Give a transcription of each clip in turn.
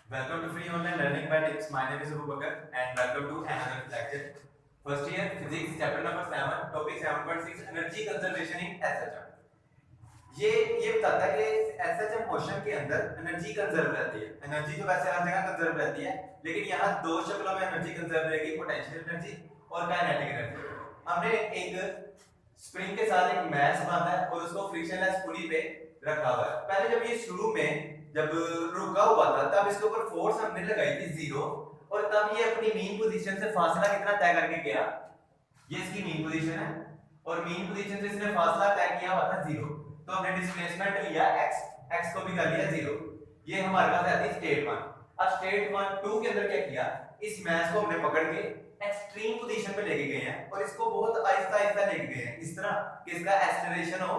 Welcome to Free Online Learning by Tips. My name is Abu Bakar and welcome to another lecture. First year Physics, chapter number 7, topic 7.6, Energy Conservation in SHM. ये बताता है कि SHM motion के अंदर energy conserve रहती है। Energy तो वैसे हर जगह कंजर्व रहती है, लेकिन यहाँ दो शक्लों में एनर्जी कंजर्व रहेगी, पोटेंशियल एनर्जी और काइनेटिक एनर्जी। हमने एक स्प्रिंग के साथ एक मैस बांधा है और उसको फ्रिक्शनलेस पुली पे रखा हुआ है। पहले जब ये शुरू में जब रुका हुआ था तब इसके ऊपर फोर्स हमने लगाई थी 0 और तब ये अपनी मीन पोजीशन से फासला कितना तय करके गया, ये इसकी मीन पोजीशन है और मीन पोजीशन से इसने फासला तय किया हुआ था 0, तो हमने डिस्प्लेसमेंट लिया x को भी कर लिया 0। ये हमारे पास आती है स्टेट 1। अब स्टेट 1 2 के अंदर क्या किया, इस मैस को हमने पकड़ के एक्सट्रीम पोजीशन पे लेके गए हैं और इसको बहुत आहिस्ता आहिस्ता लेके गए हैं, इस तरह कि इसका एक्सेलरेशन हो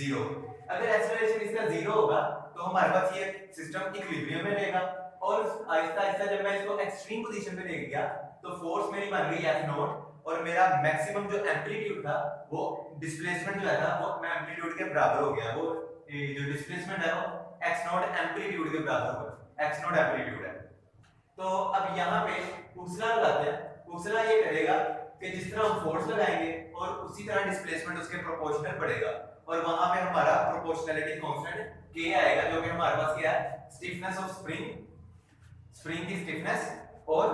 0। अगर एक्सेलरेशन इसका 0 होगा तो हमारे पास ये सिस्टम इक्विलिब्रियम में रहेगा और आहिस्ता आहिस्ता जब मैं इसको एक्सट्रीम पोजीशन पे लेके गया तो फोर्स मेरी बन गई F0 और मेरा मैक्सिमम जो एम्पलीट्यूड था वो डिस्प्लेसमेंट जो है ना वो एम्पलीट्यूड के बराबर हो गया। वो जो डिस्प्लेसमेंट है वो x0 एम्पलीट्यूड के बराबर होगा, x0 एम्पलीट्यूड है। तो अब यहाँ पे उपसला लगाते हैं। उपसला ये करेगा कि जिस तरह हम फोर्स लगाएंगे और उसी तरह डिस्प्लेसमेंट उसके प्रोपोर्शनल बढ़ेगा और वहां पे हमारा प्रोपोर्शनैलिटी कांस्टेंट k आएगा, जो कि हमारे पास क्या है, स्टिफनेस ऑफ स्प्रिंग की स्टिफनेस और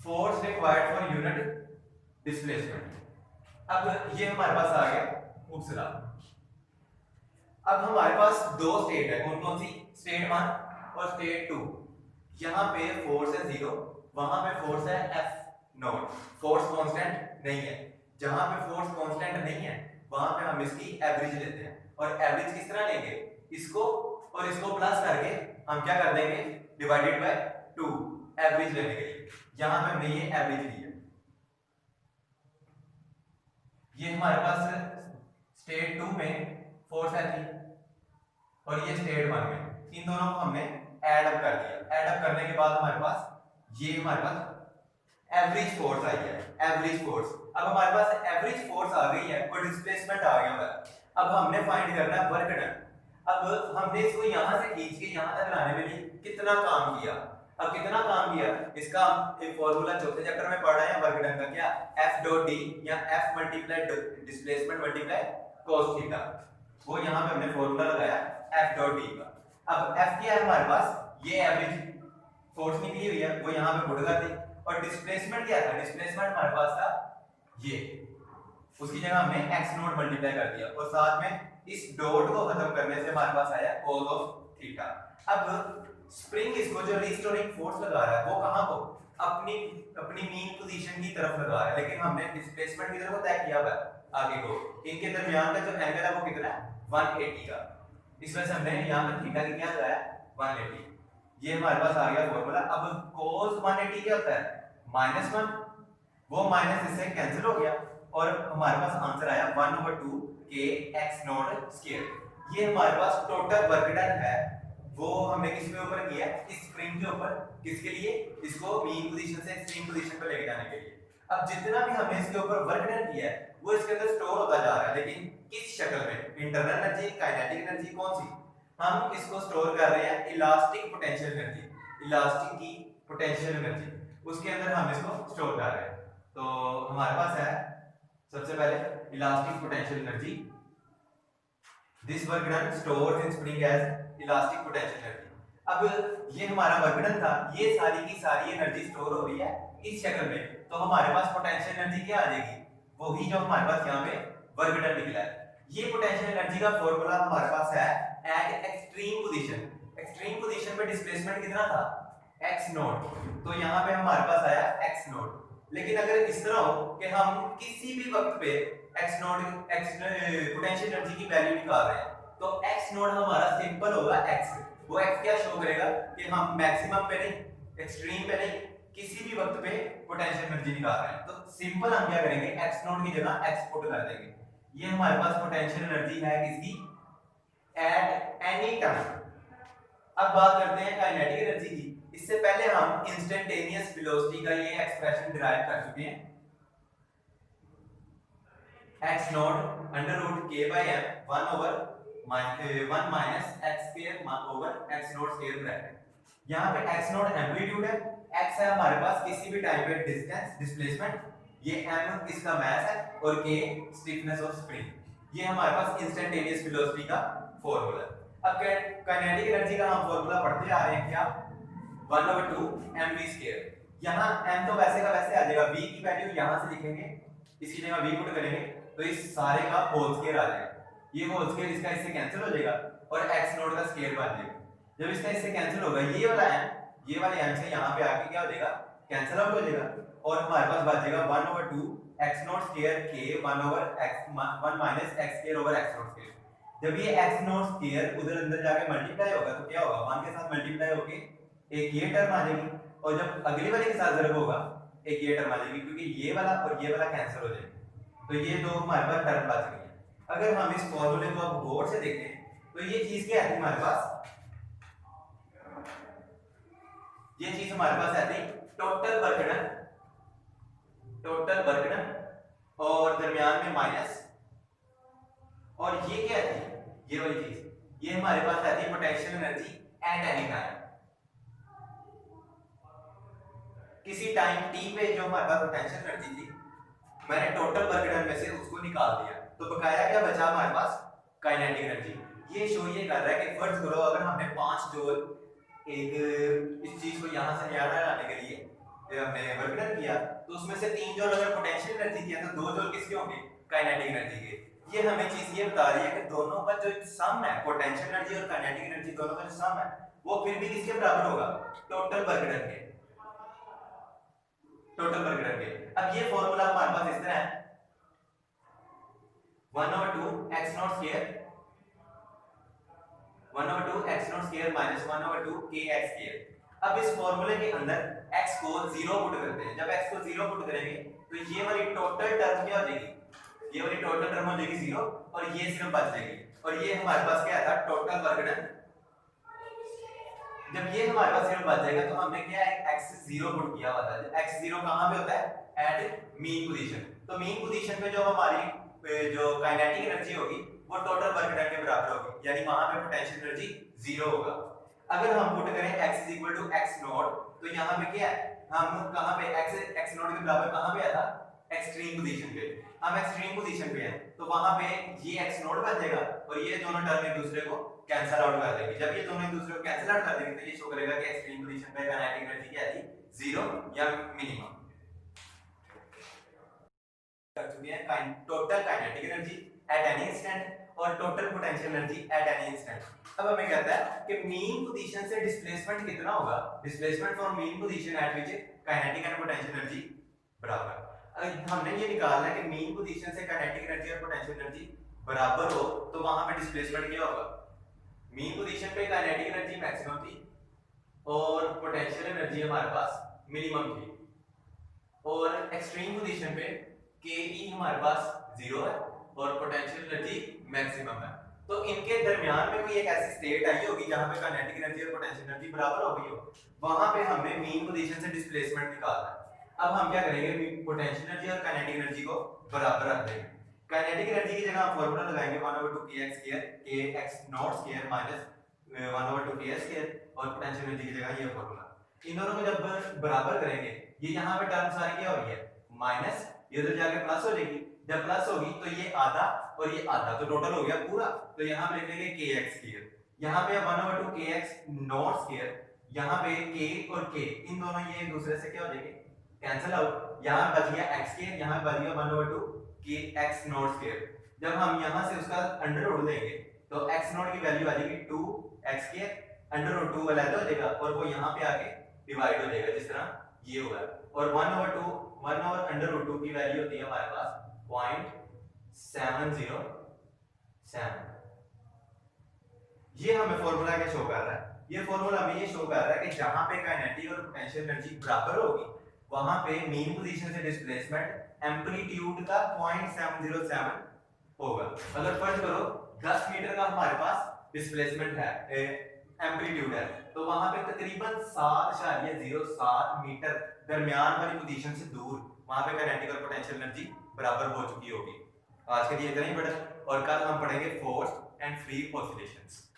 force required for unit displacement. अब ये हमारे पास आ गया उपसला। अब हमारे पास दो स्टेट है, कौन कौन सी, स्टेट 1 और स्टेट 2। यहाँ पे फोर्स है 0, वहां पे फोर्स है F0, फोर्स कांस्टेंट नहीं है। जहां पे फोर्स कांस्टेंट नहीं है वहां पे हम इसकी एवरेज लेते हैं और एवरेज किस तरह लेंगे, इसको और इसको प्लस करके हम क्या कर देंगे, डिवाइडेड बाय 2 एवरेज लेने के लिए। यहां पे हमने ये एवरेज ली है। ये हमारे पास स्टेट 2 में फोर्स है 3 और ये स्टेट 1 में, इन दोनों को हमने ऐड अप कर दिया। ऐड अप करने के बाद हमारे पास ये हमारे पास एवरेज फोर्स आई है, एवरेज फोर्स। अब हमारे पास एवरेज फोर्स आ गई है और डिस्प्लेसमेंट आ गया है। अब हमने फाइंड करना है वर्क डन। अब हमने इसको यहां से खींच के यहां तक लाने में लिए कितना काम किया। अब कितना काम किया इसका एक फार्मूला चौथे चैप्टर में पढ़ा है वर्क डन का, क्या, F डॉट D या F multiply displacement multiply cos theta. वो यहां पे हमने फार्मूला लगाया F डॉट D का। अब F क्या है हमारे पास, ये एवरेज फोर्स निकली हुई है, वो यहां पे पुट कर दी। और डिस्प्लेसमेंट क्या था, डिस्प्लेसमेंट हमारे पास था ये, उसकी जगह हमने x0 मल्टीप्लाई कर दिया और साथ में इस डॉट को खत्म करने से हमारे पास आया cos ऑफ थीटा। अब स्प्रिंग इसको जो रिस्टोरिंग फोर्स लगा रहा है वो कहां को, अपनी अपनी मीन पोजीशन की तरफ लगा रहा है, लेकिन हमने डिस्प्लेसमेंट की तरफ तय किया हुआ है आगे को। इनके दरमियान का जो एंगल है वो कितना है, 180 का। इस वजह से हमने यहां पे थीटा की क्या लगाया, 180। ये हमारे पास आ गया फार्मूला। अब cos 180 क्या होता है, -1, वो माइनस इससे कैंसिल हो गया और हमारे पास आंसर आया 1/2 k x0 स्क्वायर। ये हमारे पास टोटल वर्क डन है, वो हमने किस के ऊपर किया है, इस स्प्रिंग के ऊपर। किसके लिए, इसको मीन पोजीशन से एक्सट्रीम पोजीशन पर लेके जाने के लिए। अब जितना भी हमने इसके ऊपर वर्क डन किया है वो इसके अंदर स्टोर होता जा रहा है, लेकिन किस शक्ल में, इंटरनल एनर्जी, काइनेटिक एनर्जी, कौन सी, हम इसको स्टोर कर रहे हैं इलास्टिक पोटेंशियल एनर्जी, इलास्टिक की पोटेंशियल एनर्जी, उसके अंदर हम इसको स्टोर कर रहे हैं। तो हमारे पास है सबसे पहले elastic potential energy, this work done stores in spring as elastic potential energy. अब ये हमारा वर्क डन था, ये सारी की सारी एनर्जी स्टोर हो रही है इस शक्ल में, तो हमारे पास पोटेंशियल एनर्जी क्या आ जाएगी, वही जो हमारे पास यहाँ पे वर्क डन निकला है। ये पोटेंशियल एनर्जी का फॉर्मूला हमारे पास है eight extreme position. Extreme position पे डिस्प्लेसमेंट कितना था, x0, तो यहाँ पे हमारे पास आया x0। लेकिन अगर इस तरह हो कि हम किसी भी वक्त पे x0 पोटेंशियल एनर्जी की वैल्यू निकाल रहे हैं तो x0 हमारा सिंपल होगा x। वो x क्या शो करेगा कि हम मैक्सिमम पे नहीं, एक्सट्रीम पे नहीं, किसी भी वक्त पे पोटेंशियल एनर्जी निकाल रहे हैं। तो सिंपल हम क्या करेंगे, x0 की जगह x पुट कर देंगे। ये हमारे पास पोटेंशियल एनर्जी है किसकी, एट एनी टाइम। अब बात करते हैं काइनेटिक एनर्जी की। इससे पहले हम इंस्टेंटेनियस वेलोसिटी का ये एक्सप्रेशन डिराइव कर चुके हैं, x0 under root k by m 1 minus x square over x0 square bracket. यहाँ पे x नॉट एम्पलीट्यूड है, x है हमारे पास किसी भी टाइम पे डिस्टेंस डिस्प्लेसमेंट, ये m इसका मास है और k स्टिफनेस ऑफ स्प्रिंग, ये हमारे पास इंस्टेंटेनियस वेलोसिटी का फॉर्मूला है। अब काइनेटिक एनर्जी का हम फॉर्मूला पढ़ते आ रहे हैं क्या, 1/2 mv²। यहाँ m तो वैसे का वैसे आ जाएगा, v की वैल्यू यहाँ से लिखेंगे, इसकी जगह v पुट करेंगे तो इस सारे का होल स्क्वायर आ जाएगा, ये होल स्क्वायर इसका इससे कैंसिल हो जाएगा और x नॉट का स्क्वायर बन जाएगा। जब इसका इससे कैंसिल होगा ये वाला m, ये वाले m से यहाँ पे आके क्या हो जाएगा, कैंसिल आउट हो जाएगा और हमारे पास बच जाएगा 1/2 x not square k 1 minus x square over x not square. जब ये x नॉट स्क्वायर उधर अंदर जाके मल्टीप्लाई होगा तो क्या होगा, 1 के साथ मल्टीप्लाई होके एक ये टर्म आ जाएगी और जब अगले वाले के साथ ज़रूर होगा एक ये टर्म आ जाएगी, क्योंकि ये वाला और ये वाला कैंसिल हो जाएगा तो ये दो हमारे पास टर्म बच गई है। अगर हम इस फॉर्मूले को अब गौर से देखें तो ये चीज क्या है हमारे पास, ये चीज हमारे पास आती टोटल वर्क डन और दरमियान में माइनस, और ये क्या थी, ये वाली चीज, ये हमारे पास आती है potential energy at any time. किसी टाइम t पे जो हमारे पास पोटेंशियल एनर्जी थी, मैंने टोटल वर्क डन में से उसको निकाल दिया तो बकाया क्या बचा हमारे पास, काइनेटिक एनर्जी। ये शो ये कर रहा है कि फर्ज करो अगर हमने 5 जूल एक इस चीज को यहां से यहाँ लाने के लिए हमने वर्क डन किया तो उसमें से 3 जूल अगर पोटेंशियल एनर्जी किया तो 2 जूल किसके होंगे, काइनेटिक एनर्जी के। ये हमें चीज ये बता रही है कि दोनों का जो सम है, पोटेंशियल एनर्जी और काइनेटिक एनर्जी दोनों का जो सम है वो फिर भी किसके बराबर होगा, टोटल वर्क डन के, टोटल वर्क डन के। अब ये फॉर्मूला हमारे पास इस तरह है 1/2 x not square 1/2 x not square minus 1/2 k x square. अब इस फॉर्मूले के अंदर x को 0 पुट करते हैं, जब x को 0 पुट करेंगे तो ये वाली टोटल टर्म क्या हो जाएगी, ये वाली टोटल टर्म हो जाएगी 0 और ये सिर्फ बच जाएगी और ये हमारे पास क्या था, टोटल वर्क डन। जब ये हमारे पास 0 बच जाएगा तो हमने क्या है, x 0 पुट किया हुआ था। x 0 कहां पे होता है, एट मीन पोजीशन। तो मीन पोजीशन पे जो हमारी जो काइनेटिक एनर्जी होगी वो टोटल वर्क डन के बराबर होगी, यानी वहां पे पोटेंशियल एनर्जी 0 होगा। अगर हम पुट करें x x नॉट तो यहां पे क्या है, हम कहां पे x नॉट के बराबर कहां पे आया था, एक्सट्रीम पोजीशन पे। हम एक्सट्रीम पोजीशन पे हैं तो वहां पे ये x नॉट बन जाएगा और ये दोनों टर्म एक दूसरे को कैंसिल आउट कर देंगे। जब ये दोनों एक दूसरे को कैंसिल आउट कर देंगे तो ये शो करेगा कि एक्सट्रीम पोजीशन पे काइनेटिक एनर्जी क्या थी, 0 या मिनिमम। कर चुके हैं total kinetic energy at any instant और total potential energy at any instant. अब हमें कहता है कि मीन पोजीशन से डिस्प्लेसमेंट कितना होगा, displacement from mean position eight which kinetic and potential energy बराबर। हमने ये निकालना है कि मीन पोजीशन से काइनेटिक एनर्जी और पोटेंशियल एनर्जी बराबर हो तो वहां पे डिस्प्लेसमेंट क्या होगा। मीन पोजीशन पे काइनेटिक एनर्जी मैक्सिमम थी और पोटेंशियल एनर्जी हमारे पास मिनिमम थी और एक्सट्रीम पोजीशन पे के ई हमारे पास 0 है और पोटेंशियल एनर्जी मैक्सिमम है। तो इनके दरमियान में कोई एक ऐसी स्टेट आई होगी जहां पे काइनेटिक एनर्जी और पोटेंशियल एनर्जी बराबर हो गई हो, वहां पे हमने मीन पोजीशन से डिस्प्लेसमेंट निकालना है। अब हम क्या करेंगे, पोटेंशियल एनर्जी और काइनेटिक एनर्जी को बराबर रख देंगे। काइनेटिक एनर्जी की जगह हम फार्मूला लगाएंगे 1/2 kx square k x not square minus 1/2 k square और पोटेंशियल एनर्जी की जगह ये फार्मूला। इन दोनों को जब बराबर करेंगे ये यहाँ पे टर्म सारी क्या हो रही है, माइनस, ये तो जाके प्लस हो जाएगी। जब प्लस होगी तो ये आधा और ये आधा, तो टोटल हो गया पूरा। तो यहाँ पे लिख लेंगे kx स्क्वायर, यहाँ पे 1/2 kx नॉट स्क्वायर, यहाँ पे k और k इन दोनों ये एक दूसरे से क्या हो जाएंगे, कैंसिल आउट। यहाँ बच गया x स्क्वायर, यहाँ बच गया 1/2 kx नॉट स्क्वायर। जब हम यहाँ से उसका अंडर रूट देंगे तो x नॉट की वैल्यू आ जाएगी 2x स्क्वायर, अंडर रूट 2 वाला हो जाएगा और वो यहाँ पे आके डिवाइड हो जाएगा जिस तरह ये हुआ। और 1 ओवर अंडर रूट 2 की वैल्यू होती है हमारे पास 0.707। ये हमें फॉर्मूला क्या शो कर रहा है, ये फॉर्मूला हमें ये शो कर रहा है कि जहां पे काइनेटिक और पोटेंशियल एनर्जी बराबर होगी वहां पे मीन पोजीशन से डिस्प्लेसमेंट एम्पलीट्यूड का 0.707 होगा। अगर फर्ज करो 10 मीटर का हमारे पास डिस्प्लेसमेंट है, एम्पलीट्यूड है, तो वहां पे तकरीबन 7.07 मीटर दरमियान वाली पोजीशन से दूर वहां पे काइनेटिक और पोटेंशियल एनर्जी बराबर हो चुकी होगी। आज के लिए इतना ही पढ़ा और कल हम पढ़ेंगे फोर्स एंड फ्री ऑसिलेशंस।